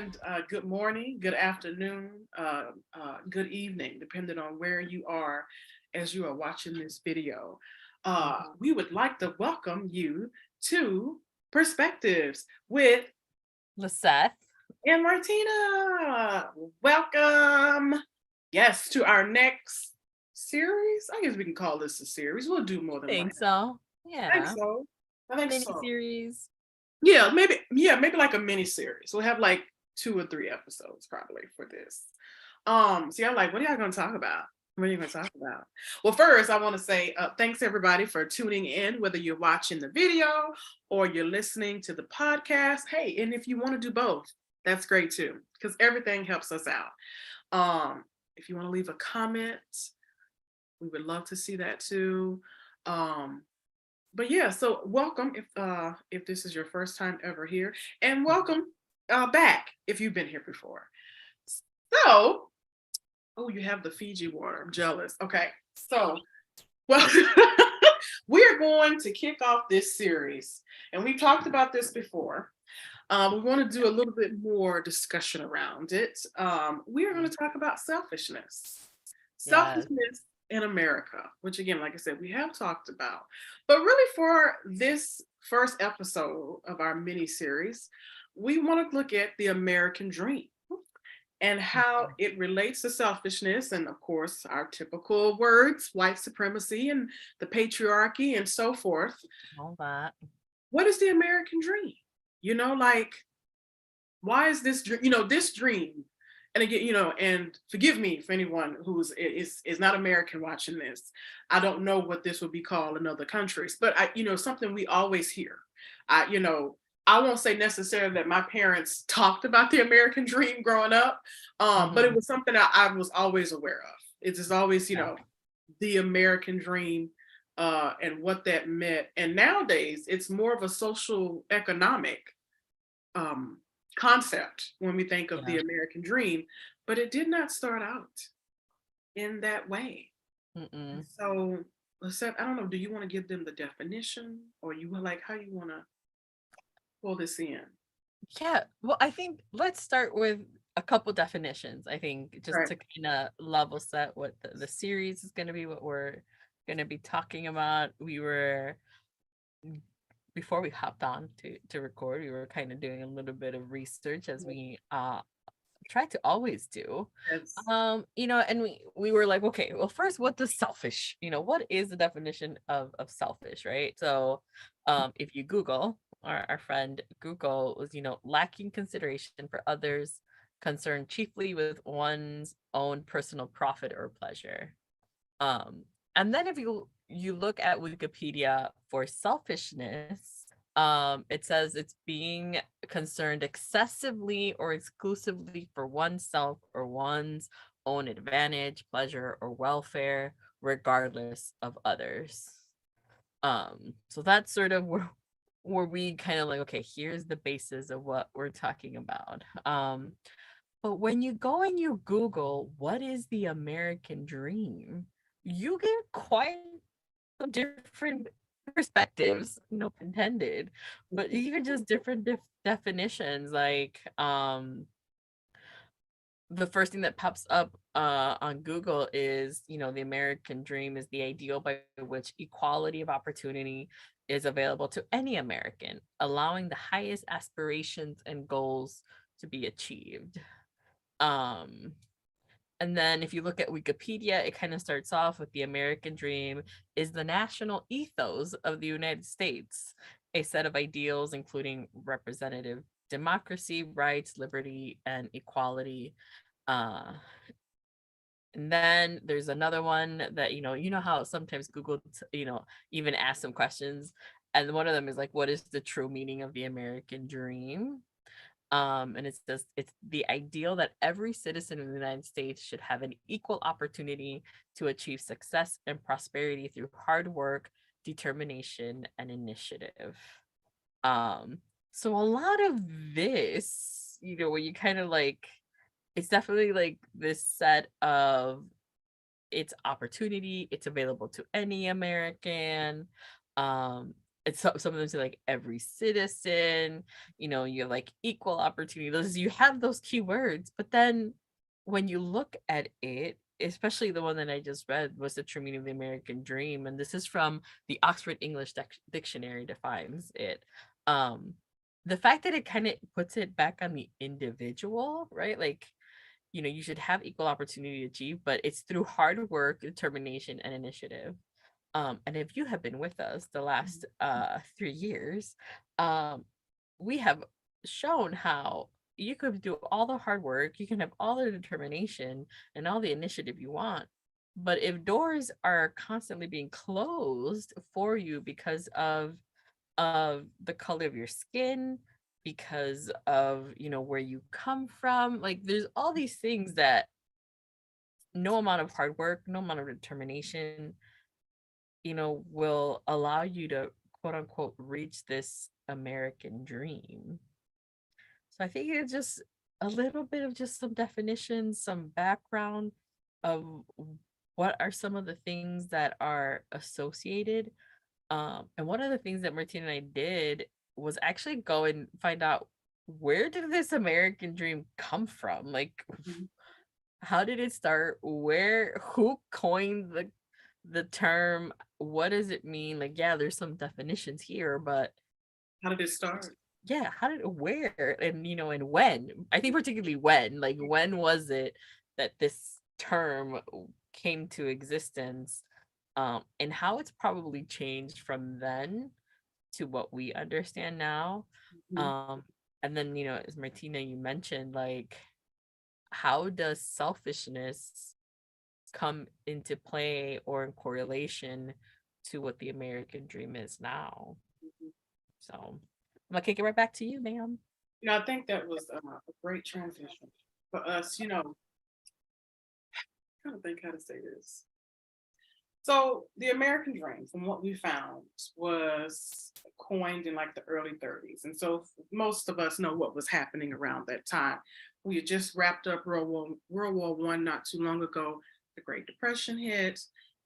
and good morning, good afternoon, good evening, depending on where you are as you are watching this video. We would like to welcome you to Perspectives with Lisette. and Martina. Welcome, yes, to our next series. I guess we can call this a series. We'll do more than one. Think so. I think Yeah. so. I think Mini so. series. Yeah, maybe like a mini series. We'll have like 2 or 3 episodes probably for this. So yeah, like, what are y'all gonna talk about? What are you gonna talk about? Well, first, I want to say thanks everybody for tuning in, whether you're watching the video or you're listening to the podcast. Hey, and if you want to do both, that's great too, because everything helps us out. If you want to leave a comment, we would love to see that too. Um, but yeah, so welcome if this is your first time ever here, and welcome back if you've been here before. So, oh, you have the Fiji water. I'm jealous. Okay, so well, we are going to kick off this series, and we've talked about this before. We want to do a little bit more discussion around it. We are going to talk about selfishness. Yes. Selfishness in America, which again, like I said, we have talked about. But really, for this first episode of our mini series, we want to look at the American dream and how it relates to selfishness and, of course, our typical words, white supremacy and the patriarchy and so forth. All that. What is the American dream? Like, why is this dream, this dream? And again, and forgive me for anyone who is not American watching this. I don't know what this would be called in other countries, but something we always hear. I won't say necessarily that my parents talked about the American dream growing up, but it Mm-hmm. was something I was always aware of. It's just always, Yeah. the American dream and what that meant. And nowadays, it's more of a social economic um, concept when we think of Yeah. the American dream, but it did not start out in that way. And Mm-mm. so, Lisette, I don't know, do you want to give them the definition or you like how you want to pull this in? Yeah. Well, I think let's start with a couple definitions. I think just Right. to kind of level set what the series is going to be, what we're going to be talking about. We were before we hopped on to record, we were kind of doing a little bit of research as we try to always do. Yes. And we were like, okay, well, first, what does selfish? What is the definition of selfish, right? So, if you Google, our friend Google was, lacking consideration for others, concerned chiefly with one's own personal profit or pleasure. Um, and then if you look at Wikipedia for selfishness, it says it's being concerned excessively or exclusively for oneself or one's own advantage, pleasure, or welfare, regardless of others. So that's sort of where we kind of like, okay, here's the basis of what we're talking about. But when you go and you Google what is the American dream, you get quite some different perspectives, no pun intended, but even just different definitions. Like, the first thing that pops up on Google is, the American dream is the ideal by which equality of opportunity is available to any American, allowing the highest aspirations and goals to be achieved. Um, and then if you look at Wikipedia, it kind of starts off with the American dream is the national ethos of the United States, a set of ideals including representative democracy, rights, liberty, and equality. Uh, and then there's another one that you know how sometimes Google even asks some questions, and one of them is like, what is the true meaning of the American dream? And it says it's the ideal that every citizen of the United States should have an equal opportunity to achieve success and prosperity through hard work, determination, and initiative. Um, so a lot of this, where you kind of like, it's definitely like this set of it's opportunity, it's available to any American. it's some of them say like every citizen, you have like equal opportunity. Those you have those keywords, but then when you look at it, especially the one that I just read was the true meaning of the American dream, and this is from the Oxford English Dictionary defines it. Um, the fact that it kind of puts it back on the individual, right? Like, you should have equal opportunity to achieve, but it's through hard work, determination, and initiative. And if you have been with us the last 3 years, um, we have shown how you could do all the hard work, you can have all the determination and all the initiative you want. But if doors are constantly being closed for you because of the color of your skin, because of where you come from, like there's all these things that no amount of hard work, no amount of determination will allow you to quote unquote reach this American dream. So I think it's just a little bit of just some definitions, some background of what are some of the things that are associated. And one of the things that Martina and I did was actually go and find out, where did this American dream come from? Like, Mhm. how did it start? Who coined the term? What does it mean? Like, yeah, there's some definitions here, but How did it start? yeah, how did where and when? I think particularly when, like when was it that this term came to existence? And how it's probably changed from then to what we understand now. Mhm. Um, and then, as Martina, you mentioned, like, how does selfishness come into play or in correlation to what the American dream is now? So I'm gonna kick it right back to you, ma'am. I think that was a great transition for us. Trying to think how to say this. So the American dream, from what we found, was coined in like the early 30s. And so most of us know what was happening around that time. We had just wrapped up World War One not too long ago. The Great Depression hit.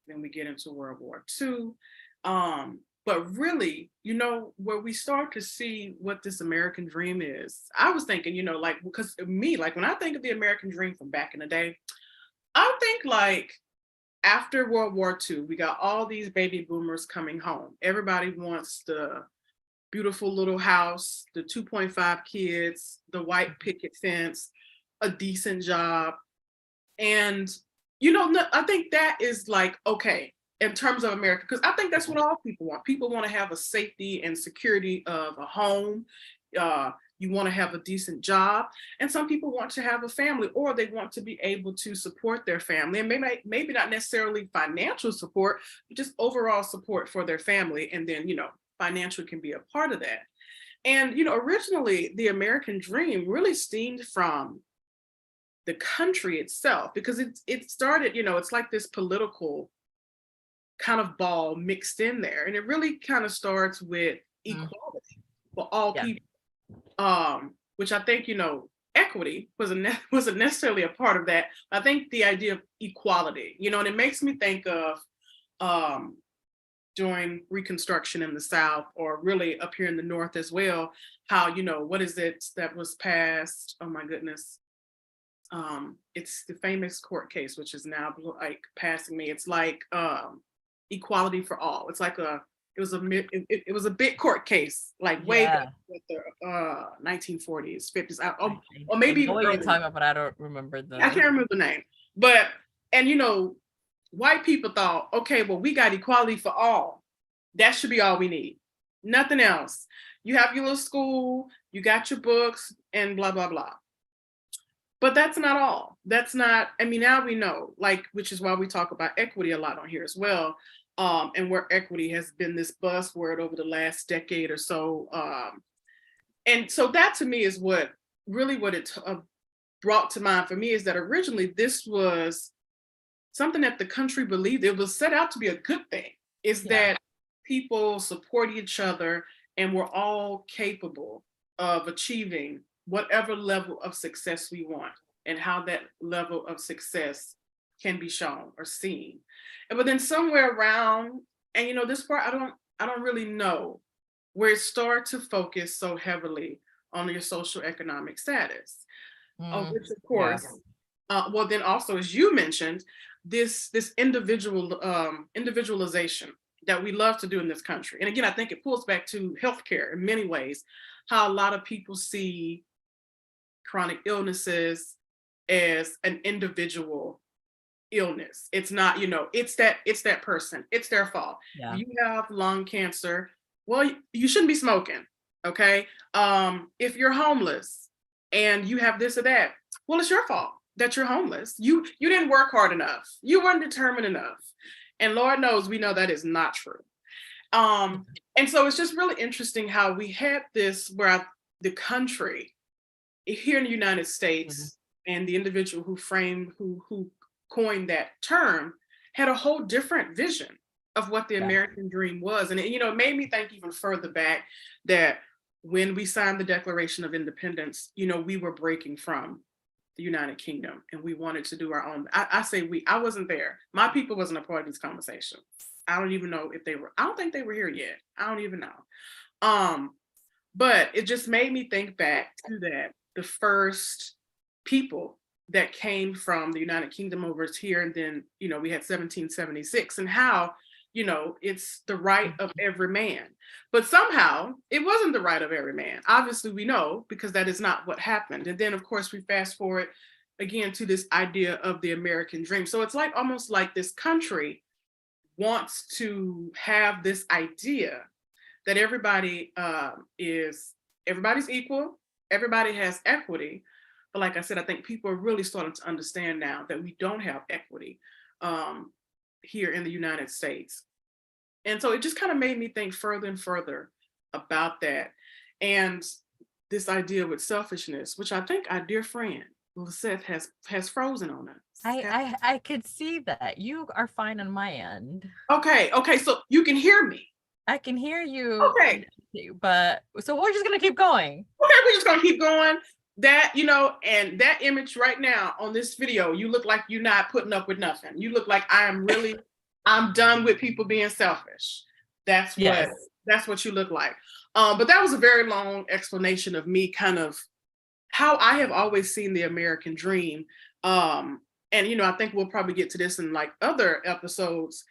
Then we get into World War Two. But really, where we start to see what this American dream is, I was thinking, like, because me, like when I think of the American dream from back in the day, I think like after World War II, we got all these baby boomers coming home. Everybody wants the beautiful little house, the 2.5 kids, the white picket fence, a decent job. And, I think that is like, okay, in terms of America, because I think that's what all people want. People want to have a safety and security of a home. You want to have a decent job, and some people want to have a family, or they want to be able to support their family, and maybe not necessarily financial support, but just overall support for their family. And then financial can be a part of that. And originally the American dream really stemmed from the country itself, because it started, it's like this political kind of ball mixed in there, and it really kind of starts with Mm, equality for all yeah. people, which I think equity wasn't necessarily a part of that. I think the idea of equality, and it makes me think of um, during Reconstruction in the South, or really up here in the North as well, how what is it that was passed? Oh my goodness, it's the famous court case, which is now like passing me. It's like equality for all. It's like it was a big court case, like way back Yeah. with the 1940s, 50s, or I maybe know even what you're earlier. talking about, but I don't remember I the. can't remember the name, but and white people thought, okay, well, we got equality for all. That should be all we need. Nothing else. You have your little school, you got your books, and blah blah blah. But that's not all. That's not, I mean, now we know, like, which is why we talk about equity a lot on here as well. And where equity has been this buzzword over the last decade or so. And so that to me is what it brought to mind for me, is that originally this was something that the country believed it was set out to be a good thing, is Yeah. that people support each other and we're all capable of achieving whatever level of success we want, and how that level of success can be shown or seen. But then somewhere around, and this part I don't really know, where it started to focus so heavily on your social economic status, Mm, which of yeah. course, well, then also, as you mentioned, this individualization that we love to do in this country. And again, I think it pulls back to healthcare in many ways, how a lot of people see chronic illnesses as an individual illness. It's not, it's that person. It's their fault. If Yeah. you have lung cancer, well, you shouldn't be smoking. Okay. If you're homeless and you have this or that, well, it's your fault that you're homeless. You didn't work hard enough. You weren't determined enough. And Lord knows we know that is not true. And so it's just really interesting how we had this where the country here in the United Mhm. States and the individual who coined that term had a whole different vision of what the Yeah. American dream was. And it made me think even further back that when we signed the Declaration of Independence, we were breaking from the United Kingdom and we wanted to do our own. I say we, I wasn't there. My people wasn't a part of these conversations. I don't even know if they were, I don't think they were here yet. I don't even know. Um, but it just made me think back to that the first people that came from the United Kingdom over here, and then we had 1776, and how it's the right of Mhm. every man. But somehow it wasn't the right of every man. Obviously, we know because that is not what happened. And then, of course, we fast forward again to this idea of the American dream. So it's like almost like this country wants to have this idea that everybody's equal, everybody has equity. But like I said, I think people are really starting to understand now that we don't have equity um, here in the United States. And so it just kind of made me think further and further about that. And this idea with selfishness, which I think our dear friend Lisette has frozen on us. I could see that. You are fine on my end. Okay, so you can hear me. I can hear you, Okay, but so we're just gonna keep going. okay, we're just gonna keep going. That, and that image right now on this video, you look like you're not putting up with nothing. You look like I'm done with people being selfish. That's what Yes. that's what you look like. But that was a very long explanation of me kind of how I have always seen the American dream. And I think we'll probably get to this in like other episodes.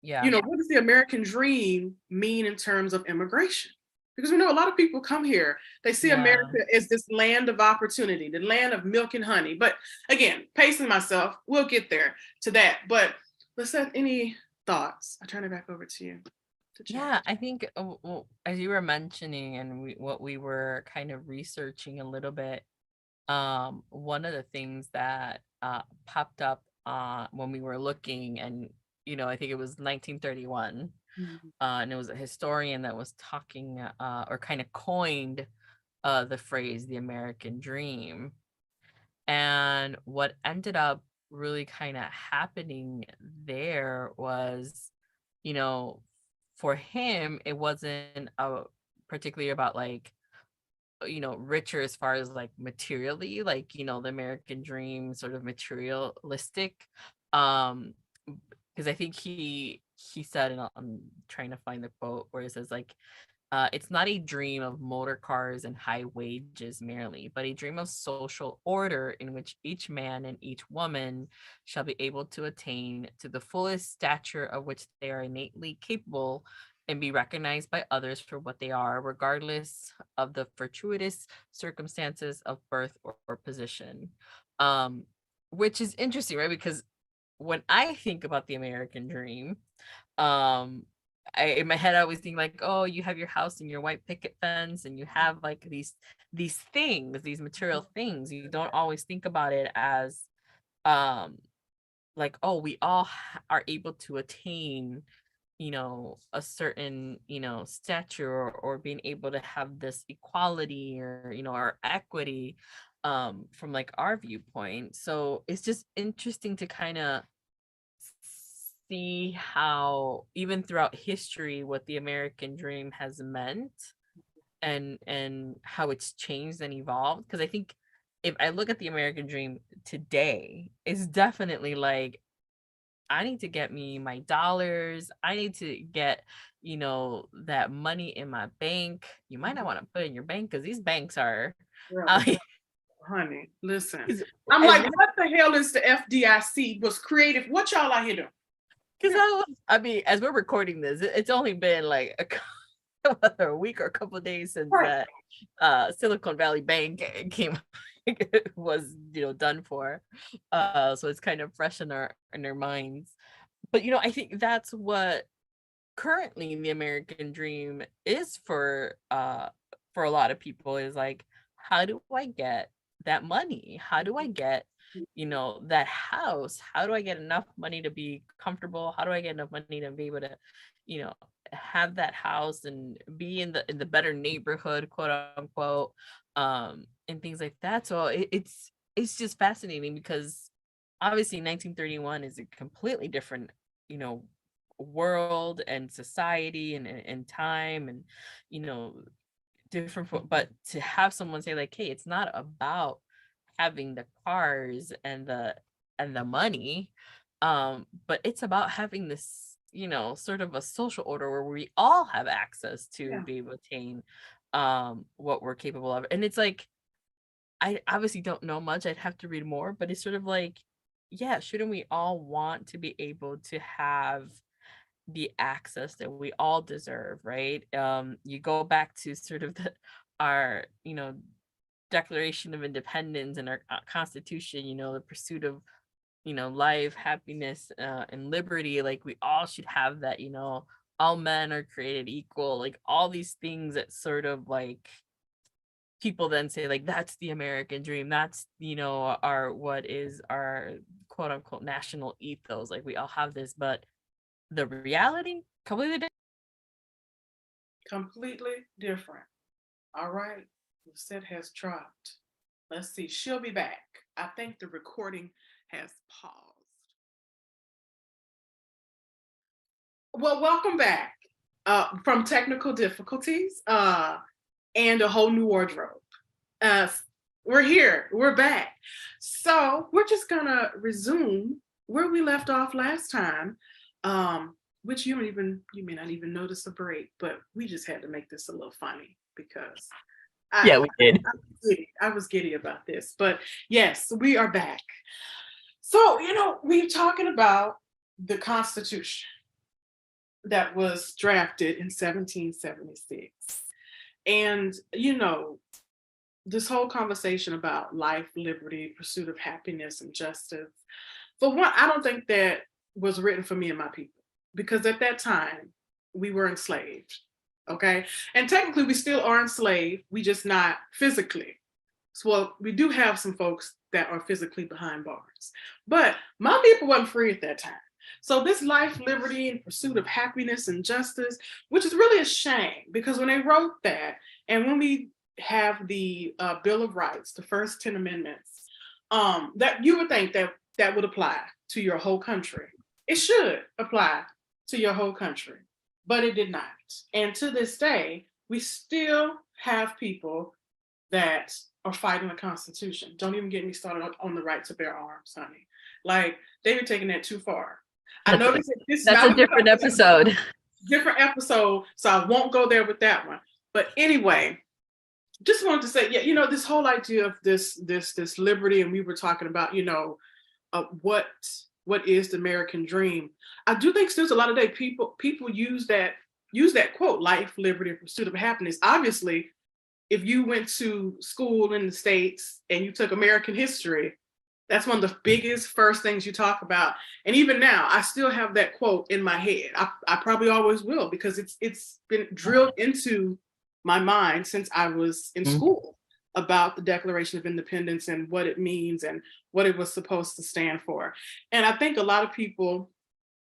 Yeah. What does the American dream mean in terms of immigration? Because we know a lot of people come here, they see Yeah. America as this land of opportunity, the land of milk and honey. But again, pacing myself, we'll get there to that. But let's have any thoughts. I turn it back over to you to chat. Yeah, I think well, as you were mentioning and what we were kind of researching a little bit, one of the things that popped up when we were looking, and I think it was 1931, Mhm. and it was a historian that was talking or kind of coined the phrase the American dream. And what ended up really kind of happening there was, you know, for him, it wasn't particularly about like, richer as far as like materially, like, the American dream sort of materialistic. Um, because I think he said, and I'm trying to find the quote where it says like, it's not a dream of motor cars and high wages merely, but a dream of social order in which each man and each woman shall be able to attain to the fullest stature of which they are innately capable and be recognized by others for what they are, regardless of the fortuitous circumstances of birth or position. Um, which is interesting, right? Because when I think about the American dream, um, in my head I always think like, oh, you have your house and your white picket fence, and you have like these things, these material things. You don't always think about it as um like, oh, we all are able to attain a certain stature, or being able to have this equality, or or equity from like our viewpoint. So it's just interesting to kind of see how even throughout history what the American dream has meant, and how it's changed and evolved. Because I think if I look at the American dream today, it's definitely like I need to get me my dollars. I need to get, that money in my bank. You might not want to put it in your bank because these banks are, Girl, uh, honey, listen. because I'm as like, what the hell is the FDIC? Was creative. What y'all out here doing? because Yeah, I mean, as we're recording this, it's only been like a week or a couple of days since right. that Silicon Valley Bank came was done for. So it's kind of fresh in our minds. But I think that's what currently the American dream is for a lot of people, is like, how do I get that money? How do I get that house? How do I get enough money to be comfortable? How do I get enough money to be able to you know have that house and be in the better neighborhood, quote unquote, and things like that. So it's just fascinating because obviously 1931 is a completely different you know world and society and time and you know but to have someone say like, hey, it's not about having the cars and the money, but it's about having this sort of a social order where we all have access to Yeah. be able to attain what we're capable of. And it's like, I obviously don't know much, I'd have to read more, but it's sort of like, yeah, shouldn't we all want to be able to have the access that we all deserve, right? You go back to sort of our Declaration of Independence and our Constitution, the pursuit of life, happiness, and liberty. Like, we all should have that. All men are created equal. Like, all these things that sort of like people then say like, that's the American dream. That's our what is our quote unquote national ethos. Like, we all have this, but the reality completely different. Completely different. All right. The set has dropped. Let's see. She'll be back. I think the recording has paused. Well, welcome back from technical difficulties and a whole new wardrobe. Uh, we're here. We're back. So we're just gonna resume where we left off last time, which you may not even notice a break, but we just had to make this a little funny because I, Yeah, we did. I was giddy about this. But yes, we are back. So we're talking about the Constitution that was drafted in 1776. And, this whole conversation about life, liberty, pursuit of happiness, and justice. For one, I don't think that was written for me and my people because at that time we were enslaved. Okay. And technically we still are enslaved, we just not physically. So, well, we do have some folks that are physically behind bars, but my people wasn't free at that time. So this life, liberty, and pursuit of happiness and justice, which is really a shame because when they wrote that, and when we have the Bill of Rights, the first 10 amendments, that you would think that that would apply to your whole country. It should apply to your whole country, but it did not. And to this day, we still have people that are fighting the Constitution. Don't even get me started on the right to bear arms, honey. Like, they've been taking that too far. I That's know a, this is that's a not different episode. different episode, so I won't go there with that one. But anyway, just wanted to say, yeah, this whole idea of this liberty, and we were talking about, what is the American dream. I do think there's a lot of day people use that quote, life, liberty, and pursuit of happiness. Obviously, if you went to school in the States and you took American history, that's one of the biggest first things you talk about. And even now, I still have that quote in my head. I probably always will because it's been drilled into my mind since I was in school about the Declaration of Independence and what it means and what it was supposed to stand for. And I think a lot of people,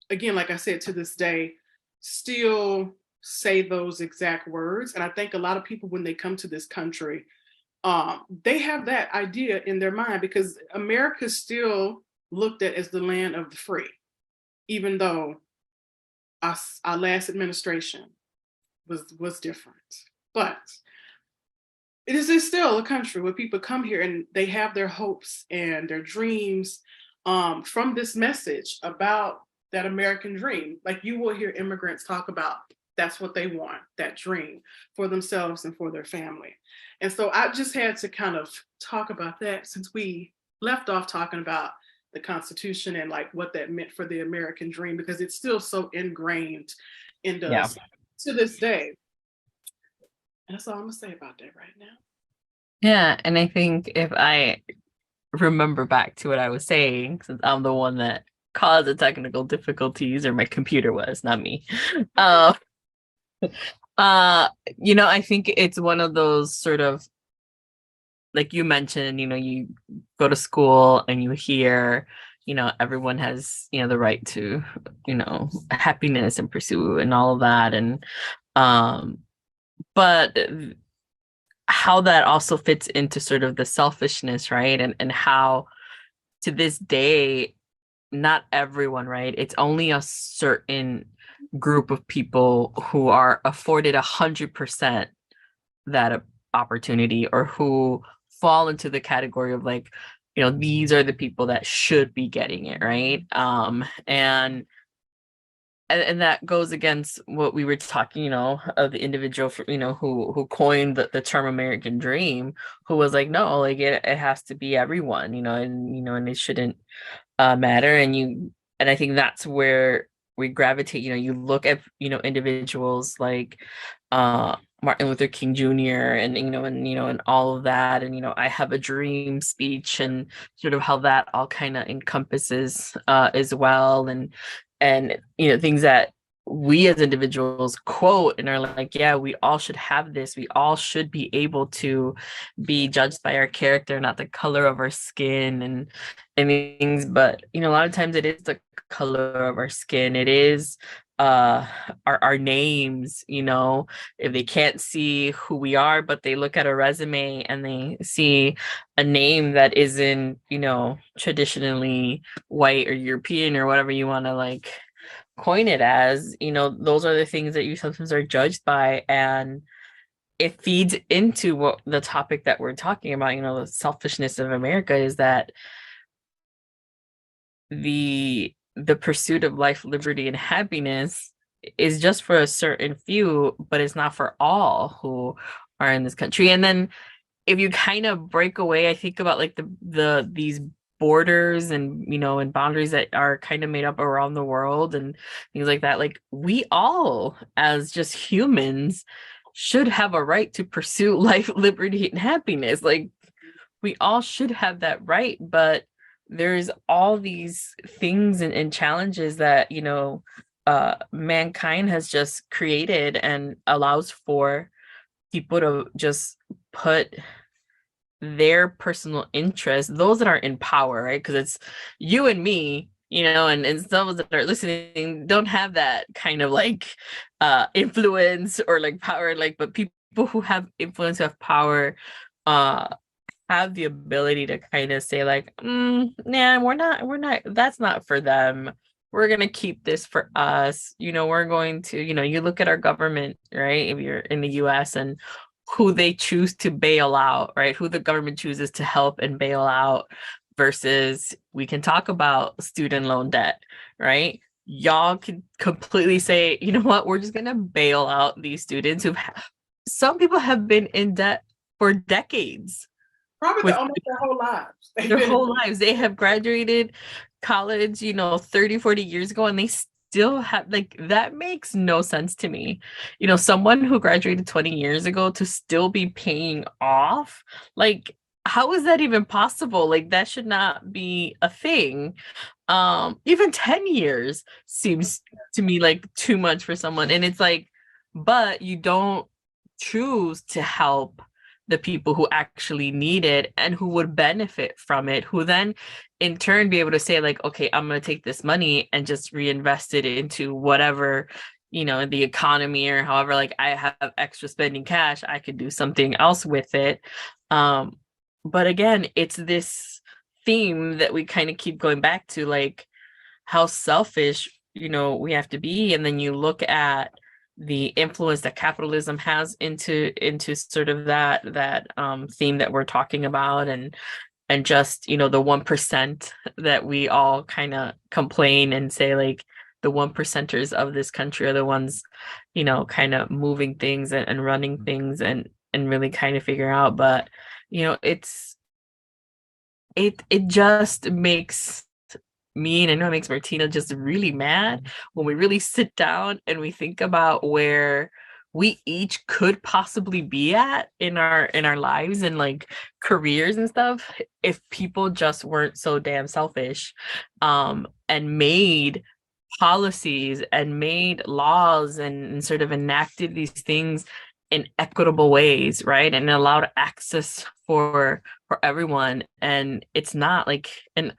again, like I said, to this day, still say those exact words. And I think a lot of people, when they come to this country, they have that idea in their mind because America is still looked at as the land of the free, even though our last administration was different. But it is still a country where people come here and they have their hopes and their dreams from this message about that American dream. Like you will hear immigrants talk about that's what they want, that dream for themselves and for their family. And so I just had to kind of talk about that since we left off talking about the Constitution and like what that meant for the American dream, because it's still so ingrained into Yeah. us to this day. And that's all I'm gonna say about that right now. Yeah. And I think if I remember back to what I was saying, since I'm the one that caused the technical difficulties, or my computer was, not me. Uh, I think it's one of those sort of, like you mentioned, you go to school and you hear, everyone has, the right to, happiness and pursue and all of that. And, but how that also fits into sort of the selfishness, right? And how to this day, not everyone, right? It's only a certain group of people who are afforded 100% that opportunity, or who fall into the category of like, these are the people that should be getting it, right? And that goes against what we were talking, of the individual, who coined the term American dream, who was like, no, like it has to be everyone, and it shouldn't matter. And I think that's where we gravitate. You look at individuals like Martin Luther King Jr. and all of that, and I have a dream speech, and sort of how that all kind of encompasses as well, and things that we as individuals quote and are like, yeah, we all should have this. We all should be able to be judged by our character, not the color of our skin and things. But a lot of times it is the color of our skin. It is our names. If they can't see who we are, but they look at a resume and they see a name that isn't traditionally white or European or whatever you want to like coin it as, those are the things that you sometimes are judged by. And it feeds into what the topic that we're talking about, the selfishness of America, is that the pursuit of life, liberty, and happiness is just for a certain few, but it's not for all who are in this country. And then if you kind of break away, I think about like these borders and and boundaries that are kind of made up around the world and things like that. Like we all, as just humans, should have a right to pursue life, liberty, and happiness. Like we all should have that right, but there's all these things and challenges that mankind has just created and allows for people to just put their personal interests, those that are in power, right? Because it's you and me, and some of us that are listening don't have that kind of like influence or like power, like, but people who have influence, who have power, have the ability to kind of say like, nah, we're not, that's not for them. We're going to keep this for us. We're going to, you look at our government, right? If you're in the US, and who they choose to bail out, right? Who the government chooses to help and bail out, versus we can talk about student loan debt, right? Y'all can completely say, you know what, we're just going to bail out these students some people have been in debt for decades. Probably almost their whole lives. Their whole lives. They have graduated college, 30, 40 years ago, and they still have, like, that makes no sense to me. Someone who graduated 20 years ago to still be paying off, like, how is that even possible? Like, that should not be a thing. Even 10 years seems to me like too much for someone. And it's like, but you don't choose to help the people who actually need it and who would benefit from it, who then in turn be able to say like, okay, I'm going to take this money and just reinvest it into whatever, the economy, or however, like I have extra spending cash, I could do something else with it. But again, it's this theme that we kind of keep going back to, like how selfish, we have to be. And then you look at the influence that capitalism has into sort of that theme that we're talking about, and and just, the 1% that we all kind of complain and say like the 1%ers of this country are the ones, kind of moving things and running things and really kind of figure out. But, it just makes me, and I know it makes Martina just really mad when we really sit down and we think about where we each could possibly be at in our lives and like careers and stuff if people just weren't so damn selfish, and made policies and made laws and sort of enacted these things in equitable ways, right? And allowed access for everyone. And it's not like, and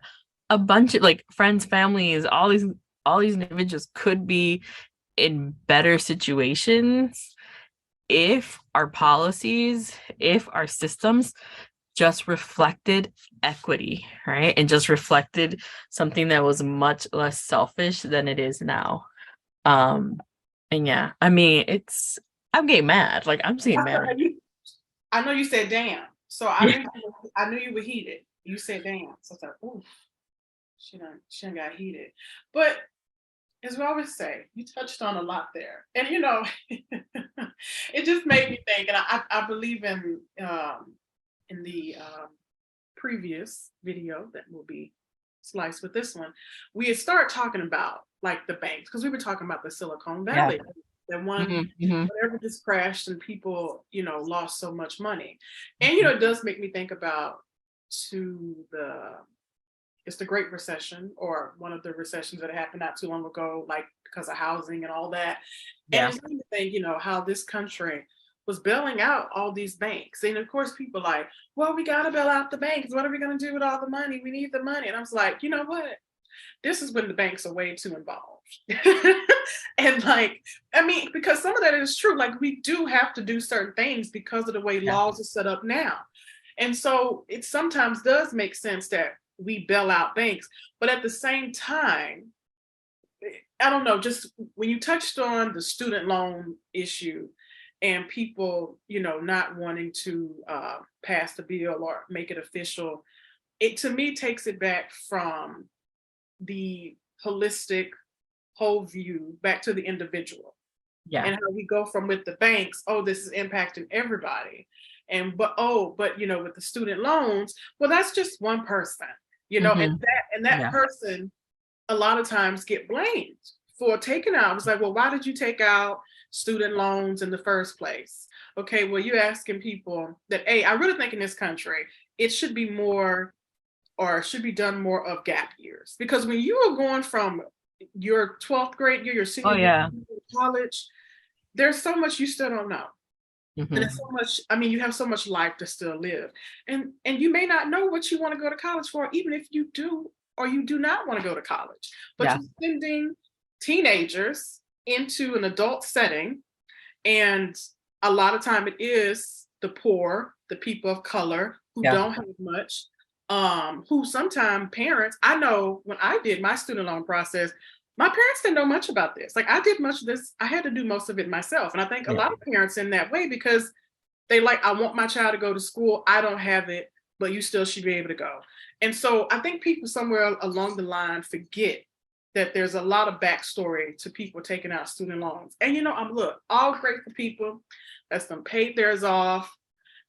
a bunch of like friends, families, all these individuals could be in better situations if our policies, if our systems just reflected equity, right? And just reflected something that was much less selfish than it is now. And yeah, I mean, I'm getting mad. Like I'm seeing mad. I know you said damn. So I knew you were heated. You said damn. So I thought, ooh, she done got heated. But as we always say, you touched on a lot there. And it just made me think, and I believe in the previous video that will be sliced with this one, we had started talking about like the banks, because we were talking about the Silicon Valley. Yeah. That one, whatever just crashed and people, lost so much money. And, it does make me think about it's the Great Recession, or one of the recessions that happened not too long ago, like because of housing and all that. Yeah. And it's made me think, how this country was bailing out all these banks. And of course, people like, well, we got to bail out the banks. What are we going to do with all the money? We need the money. And I was like, you know what? This is when the banks are way too involved. And like, I mean, because some of that is true. Like we do have to do certain things because of the way laws are set up now. And so it sometimes does make sense that we bail out banks. But at the same time, I don't know, just when you touched on the student loan issue and people, not wanting to pass the bill or make it official, it to me takes it back from the holistic whole view back to the individual. Yeah. And how we go from with the banks, oh, this is impacting everybody. But with the student loans, well, that's just one person, and that person a lot of times get blamed for taking out. It's like, well, why did you take out student loans in the first place? Okay, well, you're asking people that, hey, I really think in this country, it should be more, or should be done more of gap years. Because when you are going from your 12th grade year, your senior year to college, there's so much you still don't know. And there's so much, I mean, you have so much life to still live. And you may not know what you want to go to college for, even if you do or you do not want to go to college. But you're sending teenagers into an adult setting. And a lot of time it is the poor, the people of color who don't have much, who sometimes parents, I know when I did my student loan process, my parents didn't know much about this. Like I did much of this, I had to do most of it myself. And I think a lot of parents in that way, because they like, I want my child to go to school. I don't have it, but you still should be able to go. And so I think people somewhere along the line forget that there's a lot of backstory to people taking out student loans. And I'm all grateful people that's them paid theirs off.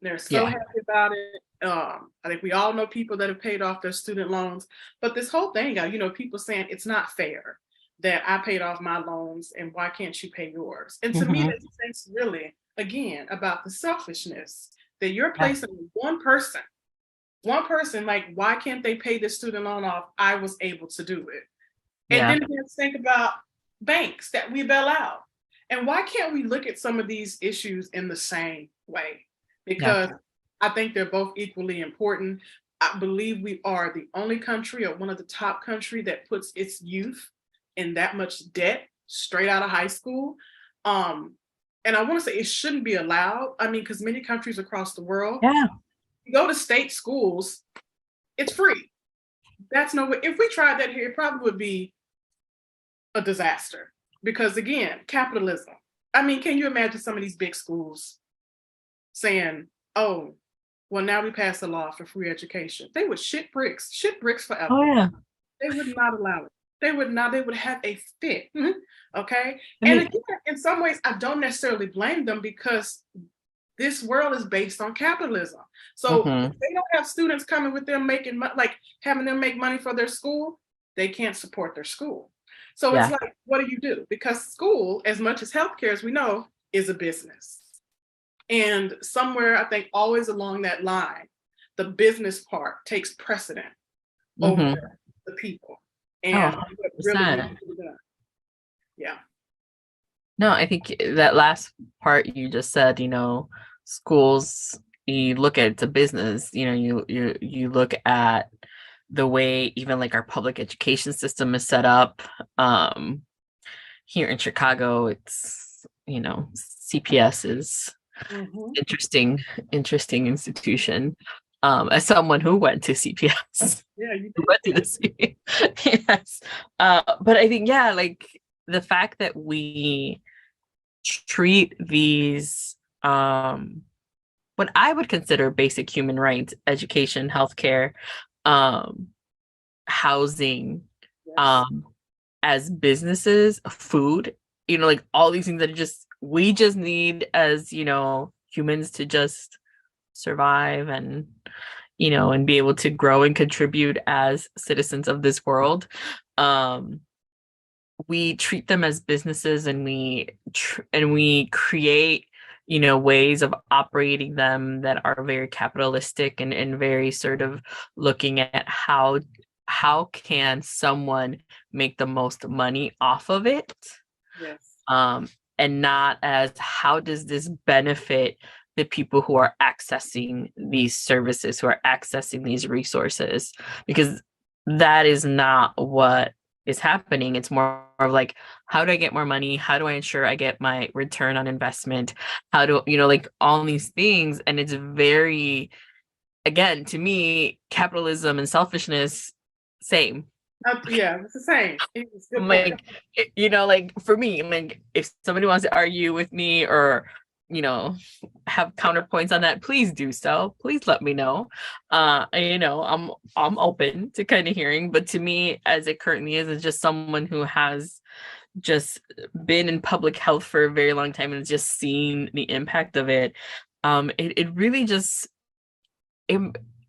They're so happy about it. I think we all know people that have paid off their student loans. But this whole thing, people saying it's not fair that I paid off my loans and why can't you pay yours? And to me, that thinks really, again, about the selfishness that you're placing on one person, like, why can't they pay this student loan off? I was able to do it. And then let's think about banks that we bail out. And why can't we look at some of these issues in the same way? Because I think they're both equally important. I believe we are the only country, or one of the top country, that puts its youth in that much debt straight out of high school. And I want to say it shouldn't be allowed. I mean, because many countries across the world, you go to state schools, it's free. That's no way. If we tried that here, it probably would be a disaster. Because again, capitalism. I mean, can you imagine some of these big schools saying, oh, Well, now we passed a law for free education. They would shit bricks forever. Oh yeah. They would not allow it. They would not, they would have a fit. Okay. I And mean, again, in some ways, I don't necessarily blame them because this world is based on capitalism. So if mhm, they don't have students coming with them making like having them make money for their school, they can't support their school. So it's yeah. like, what do you do? Because school, as much as healthcare as we know, is a business. And somewhere, I think, always along that line, the business part takes precedent over Mhm. the people Oh, and what really needs 100%. to be done. Yeah. No, I think that last part you just said, schools, you look at it's a business, you look at the way even like our public education system is set up. Here in Chicago, it's, CPS is Hmm. interesting institution. As someone who went to CPS, Yeah, you who did. went to the C, yes. But I think, yeah, like the fact that we treat these what I would consider basic human rights, education, healthcare, um, housing, Yes. um, as businesses, food, like all these things that are just we just need as, humans to just survive and be able to grow and contribute as citizens of this world. Um, we treat them as businesses and we create ways of operating them that are very capitalistic and very sort of looking at how can someone make the most money off of it, Yes. um and not as how does this benefit the people who are accessing these services, who are accessing these resources, because that is not what is happening. It's more of like, how do I get more money? How do I ensure I get my return on investment? How do, like all these things? And it's very, again, to me, capitalism and selfishness, same. Yeah, it's the same. It's a good I'm point. like, like for me, I'm like, if somebody wants to argue with me or, have counterpoints on that, please do so. Please let me know. I'm open to kind of hearing, but to me, as it currently is just someone who has just been in public health for a very long time and has just seen the impact of it. It really just it,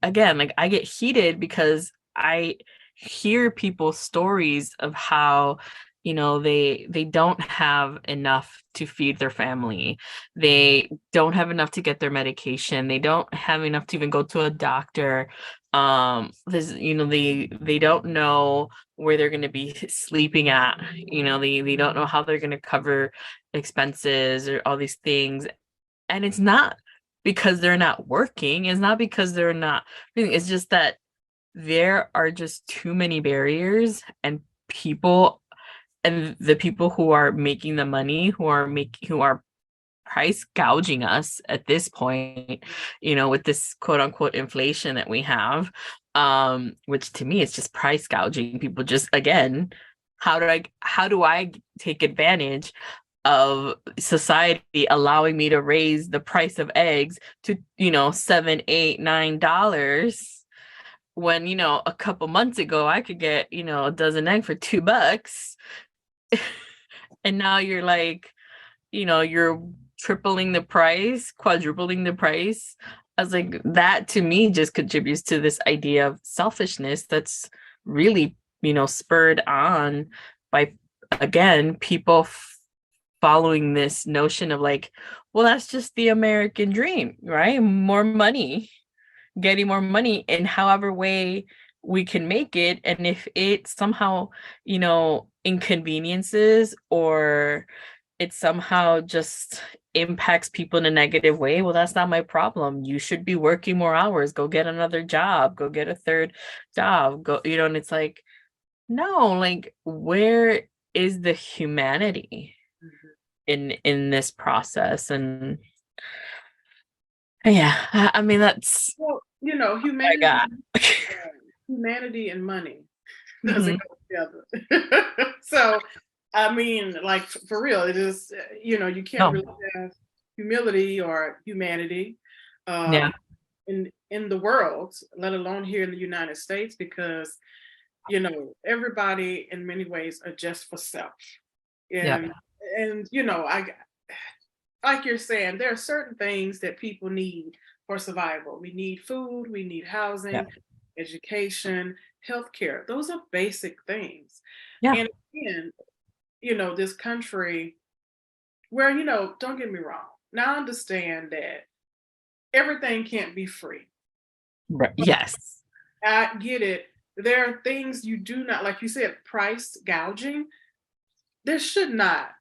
again, like I get heated because I hear people's stories of how they don't have enough to feed their family, they don't have enough to get their medication, they don't have enough to even go to a doctor. There's they don't know where they're going to be sleeping at, they don't know how they're going to cover expenses or all these things. And it's not because they're not working, it's not because they're not, it's just that there are just too many barriers, and people, and the people who are making the money, who are price gouging us at this point, with this quote unquote inflation that we have, which to me is just price gouging people. Just again, how do I take advantage of society allowing me to raise the price of eggs to $7, $8, $9, when a couple months ago I could get a dozen egg for $2, and now you're like, you're tripling the price, quadrupling the price. I was like, that to me just contributes to this idea of selfishness that's really spurred on by, again, people following this notion of like, well, that's just the American dream, right? More money, getting more money in however way we can make it. And if it somehow, inconveniences, or it somehow just impacts people in a negative way, well, that's not my problem. You should be working more hours, go get another job, go get a third job, go, and it's like, no, like, where is the humanity Mhm. in this process? And yeah, I mean, that's Well, what I got. humanity and money doesn't Mhm. go together. So, I mean, like for real, it is. You can't No, really have humility or humanity. Um, yeah, in the world, let alone here in the United States, because everybody in many ways are just for self. Yeah. And I like you're saying, there are certain things that people need for survival. We need food, we need Yeah. housing, education, healthcare. Those are basic things. Yeah. And again, this country where, don't get me wrong. Now I understand that everything can't be free. Right. Yes. I get it. There are things you do not, like you said, price gouging. There should not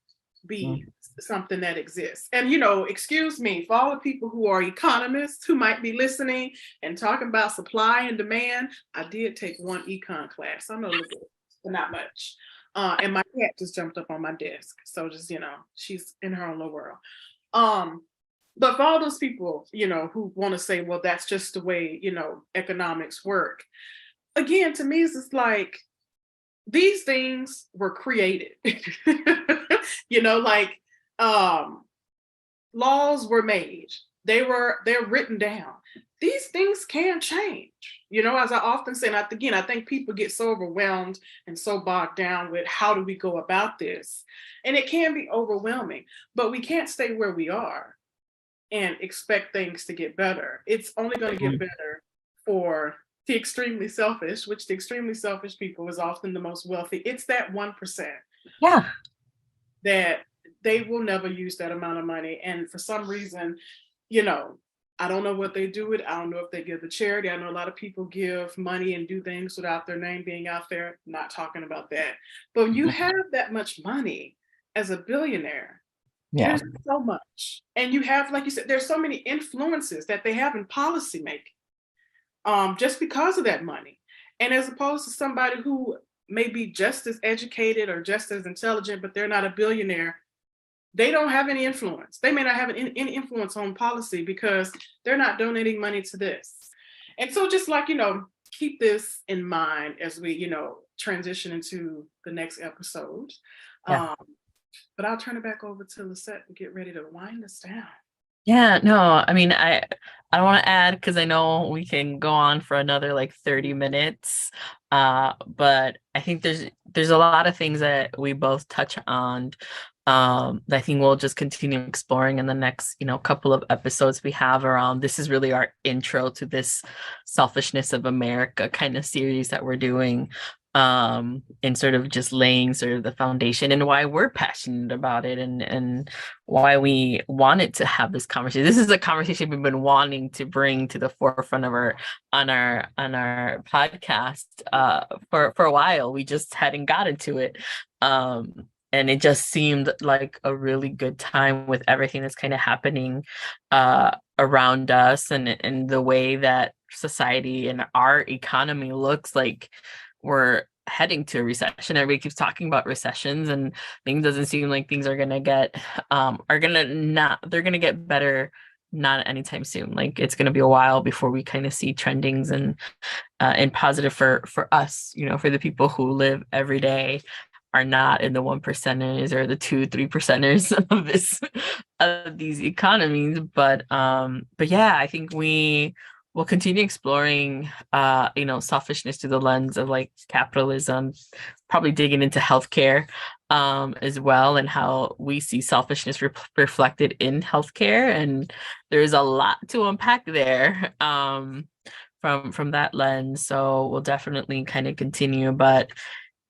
be Mm. something that exists. And, excuse me, for all the people who are economists who might be listening and talking about supply and demand, I did take one econ class. I know a little bit, but not much. And my cat just jumped up on my desk. So just, she's in her own little world. But for all those people, who want to say, well, that's just the way, economics work. Again, to me, it's just like these things were created. Like laws were made. They're written down. These things can change. As I often say, and again, I think people get so overwhelmed and so bogged down with how do we go about this. And it can be overwhelming, but we can't stay where we are and expect things to get better. It's only going to get Mm. better for the extremely selfish, which the extremely selfish people is often the most wealthy. It's that 1% Yeah. that they will never use that amount of money. And for some reason, you know, I don't know what they do with it. I don't know if they give to charity. I know a lot of people give money and do things without their name being out there. Not talking about that. But when you Mhm. have that much money as a billionaire, Yeah. there's so much. And you have, like you said, there's so many influences that they have in policy making, just because of that money. And as opposed to somebody who may be just as educated or just as intelligent, but they're not a billionaire, they don't have any influence. They may not have any influence on policy because they're not donating money to this. And so just like, keep this in mind as we, transition into the next episode. Yeah. Um, but I'll turn it back over to Lisette to get ready to wind us down. Yeah, no, I mean, I don't want to add because I know we can go on for another like 30 minutes. But I think there's a lot of things that we both touch on that I think we'll just continue exploring in the next, couple of episodes we have around. This is really our intro to this Selfishness of America kind of series that we're doing, and sort of just laying sort of the foundation and why we're passionate about it, and why we wanted to have this conversation. This is a conversation we've been wanting to bring to the forefront of our podcast for a while. We just hadn't gotten to it. And it just seemed like a really good time with everything that's kind of happening around us, and the way that society and our economy looks like we're heading to a recession. Everybody keeps talking about recessions, and things doesn't seem like things are gonna get they're gonna get better, not anytime soon. Like it's gonna be a while before we kind of see trendings and positive for us, for the people who live every day, are not in the 1%ers or the 2-3%ers of this of these economies. But yeah, I think we will continue exploring selfishness through the lens of like capitalism, probably digging into healthcare as well, and how we see selfishness reflected in healthcare. And there's a lot to unpack there from that lens. So we'll definitely kind of continue. But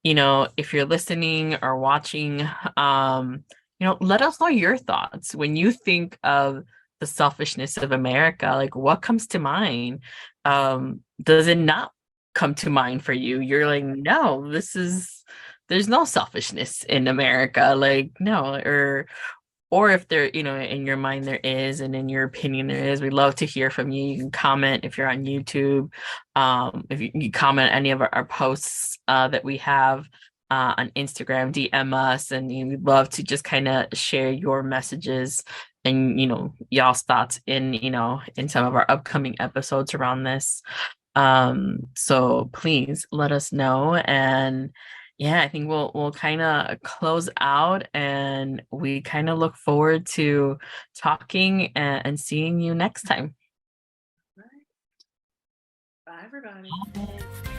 if you're listening or watching, let us know your thoughts when you think of the selfishness of America. Like, what comes to mind? Does it not come to mind for you? You're like, no, there's no selfishness in America. Like, no, or if there, in your mind there is, and in your opinion there is, we'd love to hear from you. You can comment if you're on YouTube. If you comment any of our posts that we have on Instagram, DM us, and we'd love to just kind of share your messages and y'all's thoughts in some of our upcoming episodes around this. So please let us know. And yeah, I think we'll kind of close out, and we kind of look forward to talking and seeing you next time. Right. Bye, everybody. Bye.